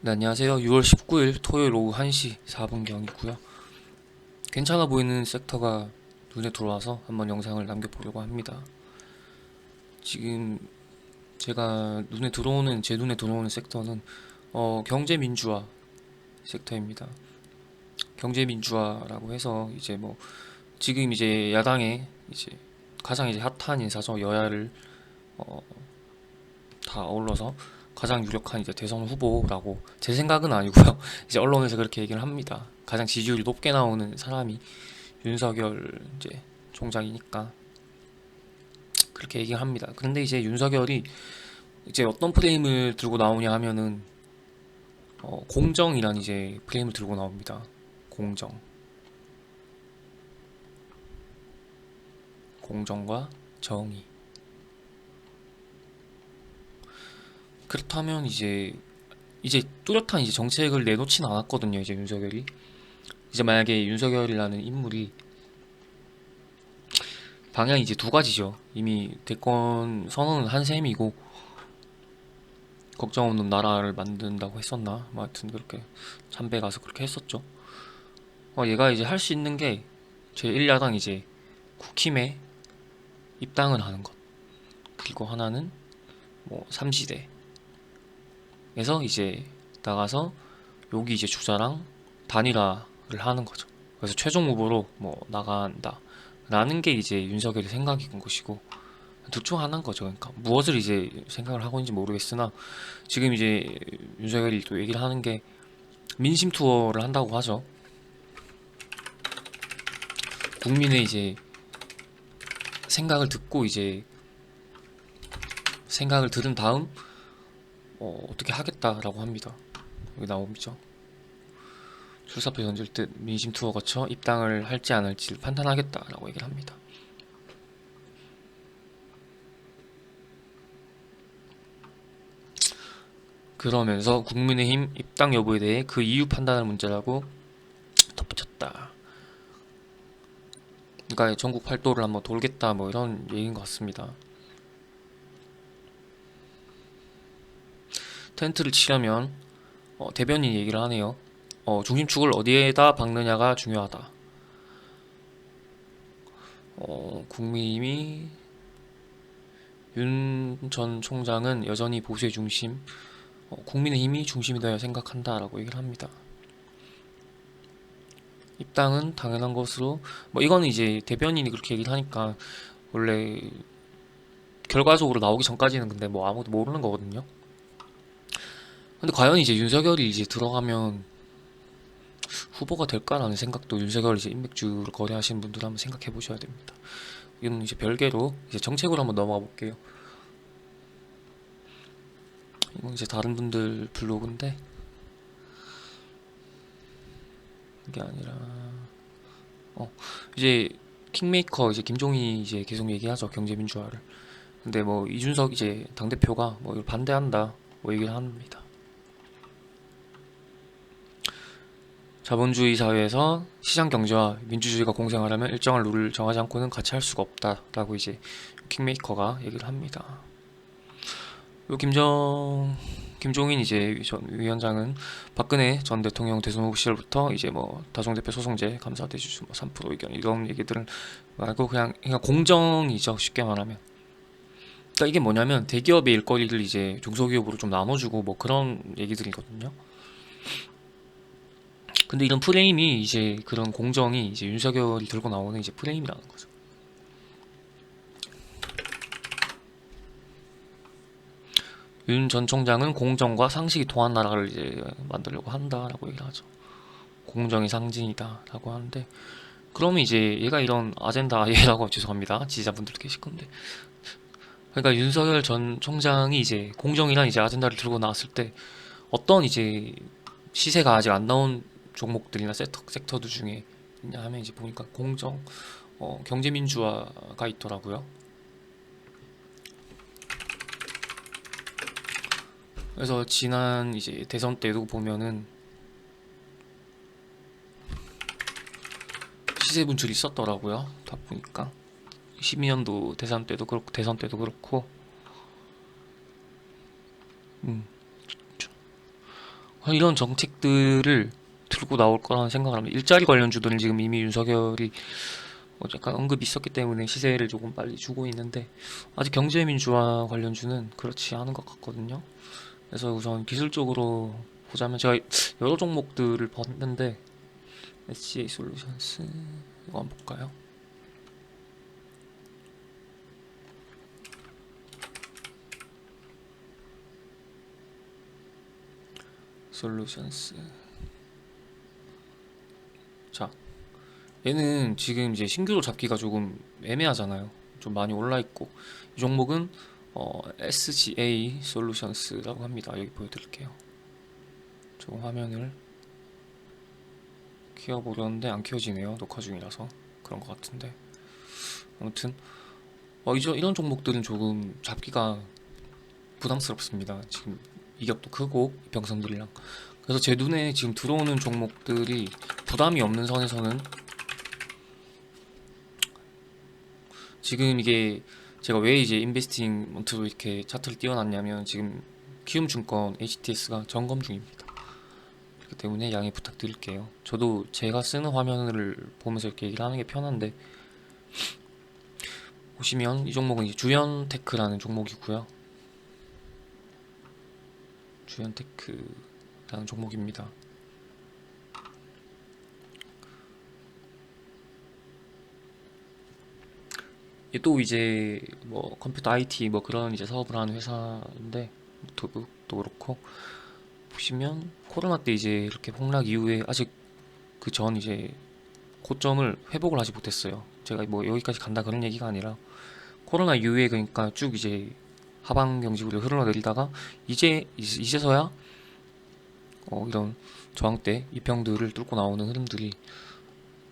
네, 안녕하세요. 6월 19일 토요일 오후 1시 4분경이고요. 괜찮아 보이는 섹터가 눈에 들어와서 한번 영상을 남겨보려고 합니다. 지금 제 눈에 들어오는 섹터는 경제민주화 섹터입니다. 경제민주화라고 해서 이제 뭐 지금 이제 야당의 이제 가장 이제 핫한 인사죠. 여야를 어, 다 어울러서 가장 유력한 이제 대선 후보라고, 제 생각은 아니고요. 이제 언론에서 그렇게 얘기를 합니다. 가장 지지율이 높게 나오는 사람이 윤석열 이제 총장이니까 그렇게 얘기를 합니다. 그런데 이제 윤석열이 이제 어떤 프레임을 들고 나오냐 하면은 공정이란 이제 프레임을 들고 나옵니다. 공정, 공정과 정의. 그렇다면 이제 뚜렷한 이제 정책을 내놓진 않았거든요. 이제 윤석열이, 이제 만약에 윤석열이라는 인물이 방향이 이제 두 가지죠. 이미 대권 선언은 한 셈이고 걱정 없는 나라를 만든다고 했었나? 뭐 하여튼 그렇게 참배 가서 그렇게 했었죠. 얘가 이제 할 수 있는 게 제1야당 이제 국힘에 입당을 하는 것, 그리고 하나는 뭐 삼지대에서 이제 나가서 여기 이제 주자랑 단일화를 하는 거죠. 그래서 최종 후보로 뭐 나간다 라는 게 이제 윤석열의 생각인 것이고, 둘 중 하나인 거죠. 그러니까 무엇을 이제 생각을 하고 있는지 모르겠으나 지금 이제 윤석열이 또 얘기를 하는 게 민심 투어를 한다고 하죠. 국민의 이제 생각을 듣고 이제 생각을 들은 다음 어떻게 하겠다라고 합니다. 여기 나오죠. 출사표 던질 듯 민심 투어 거쳐 입당을 할지 안 할지를 판단하겠다라고 얘기를 합니다. 그러면서 국민의힘 입당 여부에 대해 그 이유 판단을 문제라고 덧붙였다. 그러니까 전국 팔도를 한번 돌겠다 뭐 이런 얘기인 것 같습니다. 텐트를 치려면 대변인이 얘기를 하네요. 중심축을 어디에다 박느냐가 중요하다. 국민의힘이 윤 전 총장은 여전히 보수의 중심, 국민의힘이 중심이다 생각한다라고 얘기를 합니다. 입당은 당연한 것으로, 뭐 이거는 이제 대변인이 그렇게 얘기를 하니까 원래 결과적으로 나오기 전까지는 근데 뭐 아무도 모르는 거거든요. 근데 과연 이제 윤석열이 이제 들어가면 후보가 될까라는 생각도, 윤석열 이제 인맥주를 거래하시는 분들 한번 생각해 보셔야 됩니다. 이건 이제 별개로 이제 정책으로 한번 넘어가 볼게요. 이건 이제 다른 분들 블로그인데 이게 아니라 이제 킹메이커 이제 김종인이 이제 계속 얘기하죠, 경제민주화를. 근데 뭐 이준석 이제 당대표가 뭐 이걸 반대한다 뭐 얘기를 합니다. 자본주의 사회에서 시장 경제와 민주주의가 공생하려면 일정한 룰을 정하지 않고는 같이 할 수가 없다라고 이제 킹메이커가 얘기를 합니다. 요 김종인 이제 전 위원장은 박근혜 전 대통령 대선 후보 시절부터 이제 뭐 다종대표 소송제 감사 대주주 뭐 3% 의견 이런 얘기들을 말고 그냥 공정이죠, 쉽게 말하면. 그러니까 이게 뭐냐면 대기업의 일거리를 이제 중소기업으로 좀 나눠주고 뭐 그런 얘기들이거든요. 근데 이런 프레임이 이제 그런 공정이 이제 윤석열이 들고 나오는 이제 프레임이라는 거죠. 윤 전 총장은 공정과 상식이 통한 나라를 이제 만들려고 한다라고 얘기를 하죠. 공정이 상징이다라고 하는데, 그러면 이제 얘가 이런 아젠다, 얘라고 죄송합니다, 지지자분들 계실 건데, 그러니까 윤석열 전 총장이 이제 공정이란 이제 아젠다를 들고 나왔을 때 어떤 이제 시세가 아직 안 나온 종목들이나 섹터들 중에 있냐 하면 이제 보니까 공정, 경제민주화가 있더라고요. 그래서 지난 이제 대선 때도 보면은 시세 분출이 있었더라고요. 다 보니까 12년도 대선 때도 그렇고, 음, 이런 정책들을 들고 나올 거라는 생각을 합니다. 일자리 관련주들은 지금 이미 윤석열이 약간 언급이 있었기 때문에 시세를 조금 빨리 주고 있는데 아직 경제민주화 관련주는 그렇지 않은 것 같거든요. 그래서 우선 기술적으로 보자면 제가 여러 종목들을 봤는데 SCA 솔루션스 이거 한번 볼까요? 솔루션스. 자, 얘는 지금 이제 신규로 잡기가 조금 애매하잖아요. 좀 많이 올라 있고 이 종목은 SGA 솔루션스라고 합니다. 여기 보여드릴게요. 좀 화면을 키워보려는데 안 키워지네요. 녹화 중이라서 그런 것 같은데 아무튼 이런 종목들은 조금 잡기가 부담스럽습니다. 지금 이격도 크고 이평선들이랑 그래서 제 눈에 지금 들어오는 종목들이 부담이 없는 선에서는 지금 이게 제가 왜 이제 인베스팅먼트로 이렇게 차트를 띄워놨냐면 지금 키움증권 HTS가 점검 중입니다. 그렇기 때문에 양해 부탁드릴게요. 저도 제가 쓰는 화면을 보면서 이렇게 얘기를 하는 게 편한데 보시면 이 종목은 이제 주연테크라는 종목이고요. 주연테크라는 종목입니다. 또 이제 뭐 컴퓨터 IT 뭐 그런 이제 사업을 하는 회사인데 노트북도 그렇고 보시면 코로나 때 이제 이렇게 폭락 이후에 아직 그 전 이제 고점을 회복을 하지 못했어요. 제가 뭐 여기까지 간다 그런 얘기가 아니라 코로나 이후에 그러니까 쭉 이제 하방 경직으로 흘러내리다가 이제서야 이런 저항대 이평들을 뚫고 나오는 흐름들이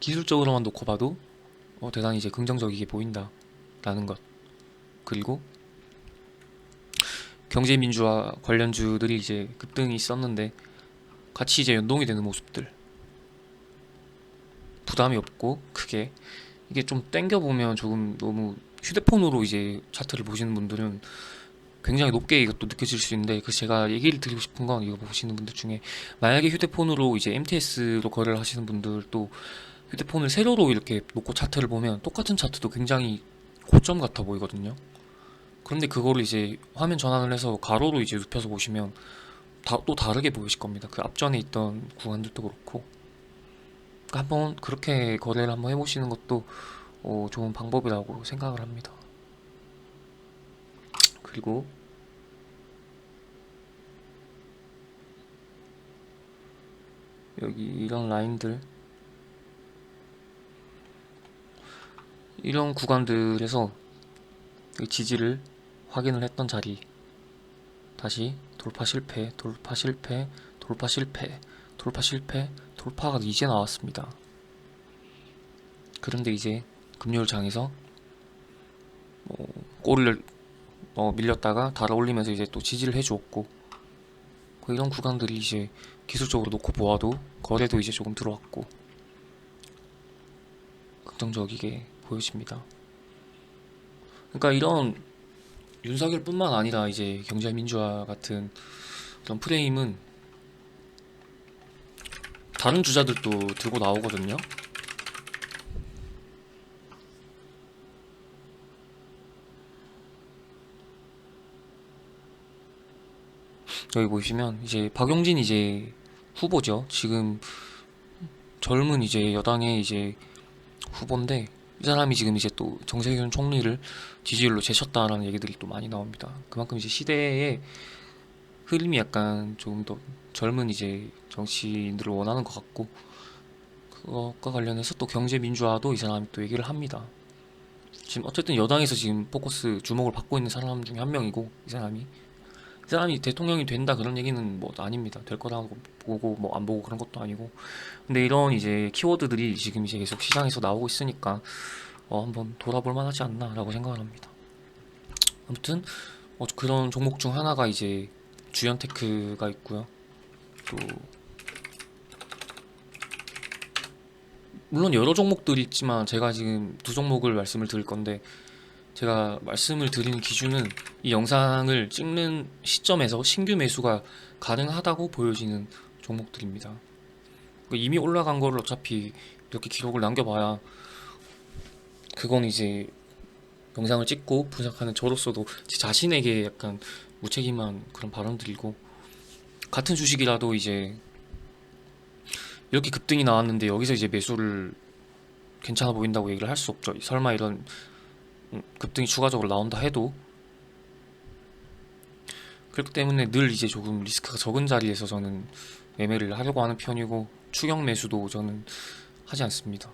기술적으로만 놓고 봐도 대단히 이제 긍정적이게 보인다라는 것. 그리고 경제민주화 관련주들이 이제 급등이 있었는데 같이 이제 연동이 되는 모습들. 부담이 없고 크게 이게 좀 땡겨보면 조금 너무 휴대폰으로 이제 차트를 보시는 분들은 굉장히 높게 이것도 느껴질 수 있는데 그 제가 얘기를 드리고 싶은 건 이거 보시는 분들 중에 만약에 휴대폰으로 이제 MTS로 거래를 하시는 분들도 휴대폰을 세로로 이렇게 놓고 차트를 보면 똑같은 차트도 굉장히 고점 같아 보이거든요. 그런데 그거를 이제 화면 전환을 해서 가로로 이제 눕혀서 보시면 또 다르게 보이실 겁니다. 그 앞전에 있던 구간들도 그렇고 그러니까 한번 그렇게 거래를 한번 해보시는 것도 좋은 방법이라고 생각을 합니다. 그리고 여기 이런 라인들 이런 구간들에서 지지를 확인을 했던 자리 다시 돌파 실패, 돌파 실패, 돌파 실패, 돌파 실패, 돌파가 이제 나왔습니다. 그런데 이제 금요일 장에서 꼬리를 밀렸다가 달아 올리면서 이제 또 지지를 해주었고 이런 구간들이 이제 기술적으로 놓고 보아도 거래도 이제 조금 들어왔고 긍정적이게 보여집니다. 그러니까 이런 윤석열뿐만 아니라 이제 경제민주화 같은 그런 프레임은 다른 주자들도 들고 나오거든요. 여기 보시면 이제 박용진 이제 후보죠. 지금 젊은 이제 여당의 이제 후보인데 이 사람이 지금 이제 또 정세균 총리를 지지율로 제쳤다라는 얘기들이 또 많이 나옵니다. 그만큼 이제 시대의 흐름이 약간 조금 더 젊은 이제 정치인들을 원하는 것 같고 그것과 관련해서 또 경제 민주화도 이 사람이 또 얘기를 합니다. 지금 어쨌든 여당에서 지금 포커스 주목을 받고 있는 사람 중에 한 명이고 이 사람이 대통령이 된다 그런 얘기는 뭐 아닙니다. 될 거라고 보고 뭐 안 보고 그런 것도 아니고. 근데 이런 이제 키워드들이 지금 이제 계속 시장에서 나오고 있으니까 한번 돌아볼 만하지 않나라고 생각을 합니다. 아무튼 그런 종목 중 하나가 이제 주연테크가 있고요. 또 물론 여러 종목들이 있지만 제가 지금 두 종목을 말씀을 드릴 건데 제가 말씀을 드리는 기준은 이 영상을 찍는 시점에서 신규 매수가 가능하다고 보여지는 종목들입니다. 이미 올라간 거를 어차피 이렇게 기록을 남겨봐야 그건 이제 영상을 찍고 분석하는 저로서도 제 자신에게 약간 무책임한 그런 발언들이고, 같은 주식이라도 이제 이렇게 급등이 나왔는데 여기서 이제 매수를 괜찮아 보인다고 얘기를 할 수 없죠. 설마 이런 급등이 추가적으로 나온다 해도. 그렇기 때문에 늘 이제 조금 리스크가 적은 자리에서 저는 매매를 하려고 하는 편이고, 추격 매수도 저는 하지 않습니다.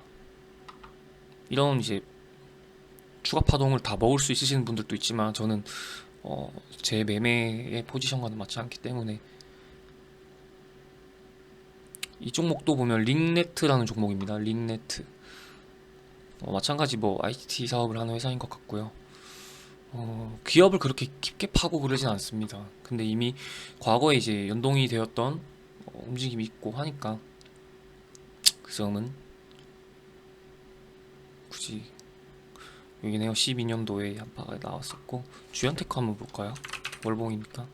이런 이제 추가 파동을 다 먹을 수 있으시는 분들도 있지만 저는 제 매매의 포지션과는 맞지 않기 때문에. 이 종목도 보면 링네트라는 종목입니다. 링네트. 마찬가지 뭐 IT 사업을 하는 회사인 것 같고요. 기업을 그렇게 깊게 파고 그러진 않습니다. 근데 이미 과거에 이제 연동이 되었던 움직임이 있고 하니까 그 점은 굳이 여기네요. 12년도에 한파가 나왔었고, 주연테크 한번 볼까요? 월봉이니까.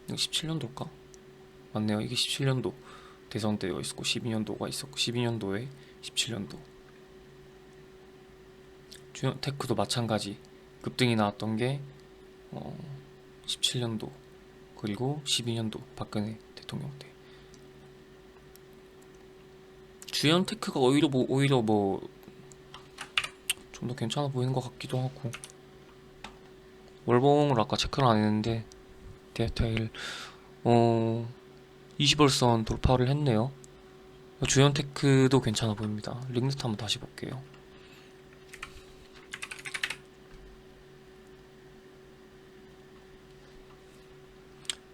이거 17년도일까? 맞네요. 이게 17년도 대선 때가 있었고 12년도가 있었고 12년도에 17년도. 주연테크도 마찬가지 급등이 나왔던 게 17년도 그리고 12년도 박근혜 대통령 때. 주연테크가 오히려 뭐 좀 더 괜찮아 보이는 것 같기도 하고, 월봉을 아까 체크를 안 했는데 데이터일 20월선 돌파를 했네요. 주연테크도 괜찮아 보입니다. 링네트 한번 다시 볼게요.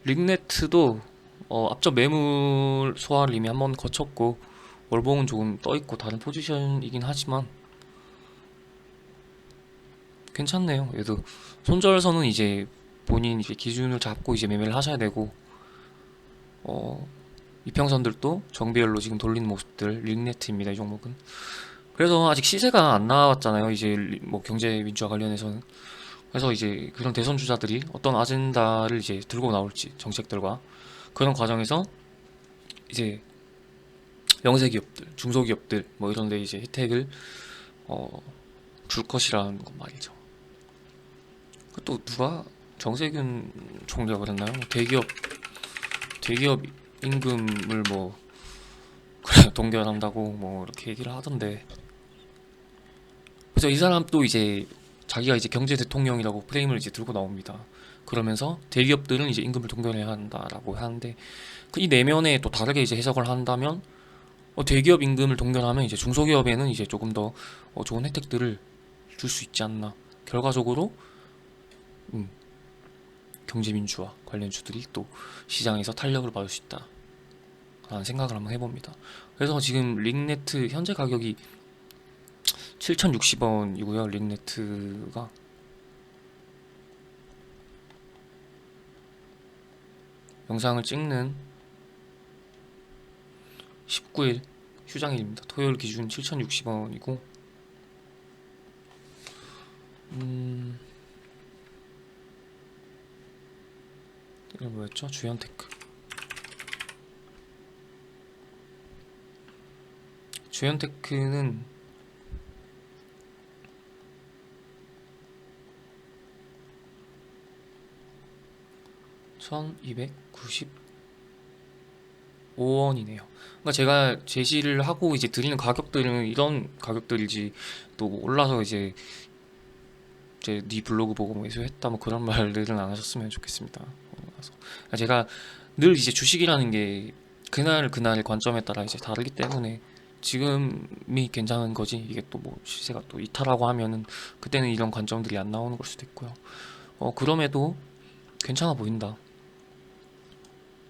링네트도 앞전 매물 소화를 이미 한번 거쳤고, 월봉은 조금 떠있고 다른 포지션이긴 하지만 괜찮네요. 얘도 손절선은 이제 본인 이제 기준을 잡고 이제 매매를 하셔야 되고, 이평선들도 정배열로 지금 돌리는 모습들 링네트입니다. 이 종목은. 그래서 아직 시세가 안 나왔잖아요. 이제 뭐 경제 민주화 관련해서는. 그래서 이제 그런 대선 주자들이 어떤 아젠다를 이제 들고 나올지, 정책들과 그런 과정에서 이제 영세 기업들, 중소기업들 뭐 이런데 이제 혜택을 줄 것이라는 건 말이죠. 또 누가 정세균 총리가 그랬나요? 대기업 임금을 뭐 동결한다고 뭐 이렇게 얘기를 하던데. 그래서 이 사람도 이제 자기가 이제 경제 대통령이라고 프레임을 이제 들고 나옵니다. 그러면서 대기업들은 이제 임금을 동결해야 한다라고 하는데, 이 내면에 또 다르게 이제 해석을 한다면, 대기업 임금을 동결하면 이제 중소기업에는 이제 조금 더 좋은 혜택들을 줄 수 있지 않나. 결과적으로 경제민주화 관련주들이 또 시장에서 탄력을 받을 수 있다 라는 생각을 한번 해봅니다. 그래서 지금 링네트 현재 가격이 7,060원이고요. 링네트가 영상을 찍는 19일 휴장일입니다. 토요일 기준 7,060원이고, 이건 뭐였죠? 주연테크. 주연테크는 1295원이네요. 그러니까 제가 제시를 하고 이제 드리는 가격들은 이런 가격들이지, 또 올라서 이제 네 블로그 보고 뭐 매수했다 뭐 그런 말들은 안 하셨으면 좋겠습니다. 그러니까 제가 늘 이제 주식이라는 게 그날의 관점에 따라 이제 다르기 때문에 지금이 괜찮은 거지, 이게 또 뭐 시세가 또 이탈하고 하면은 그때는 이런 관점들이 안 나오는 걸 수도 있고요. 그럼에도 괜찮아 보인다.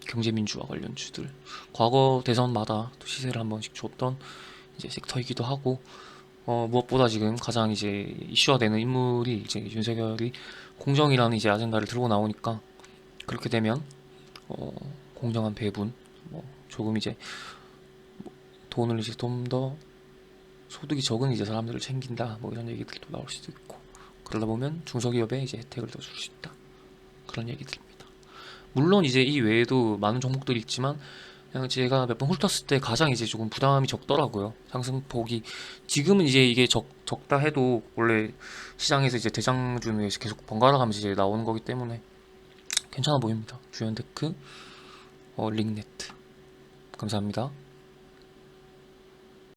경제민주화 관련주들 과거 대선마다 또 시세를 한 번씩 줬던 이제 섹터이기도 하고, 무엇보다 지금 가장 이제 이슈화 되는 인물이 이제 윤석열이 공정이라는 이제 아젠다를 들고 나오니까, 그렇게 되면 공정한 배분, 뭐 조금 이제 돈을 이제 좀 더 소득이 적은 이제 사람들을 챙긴다 뭐 이런 얘기들도 나올 수도 있고, 그러다 보면 중소기업에 이제 혜택을 더 줄 수 있다, 그런 얘기들입니다. 물론 이제 이 외에도 많은 종목들이 있지만 그냥 제가 몇 번 훑었을 때 가장 이제 조금 부담이 적더라고요. 상승폭이 지금은 이제 이게 적다 해도 원래 시장에서 이제 대장주 에서 계속 번갈아 가면서 이제 나오는 거기 때문에 괜찮아 보입니다. 주연테크, 링네트. 감사합니다.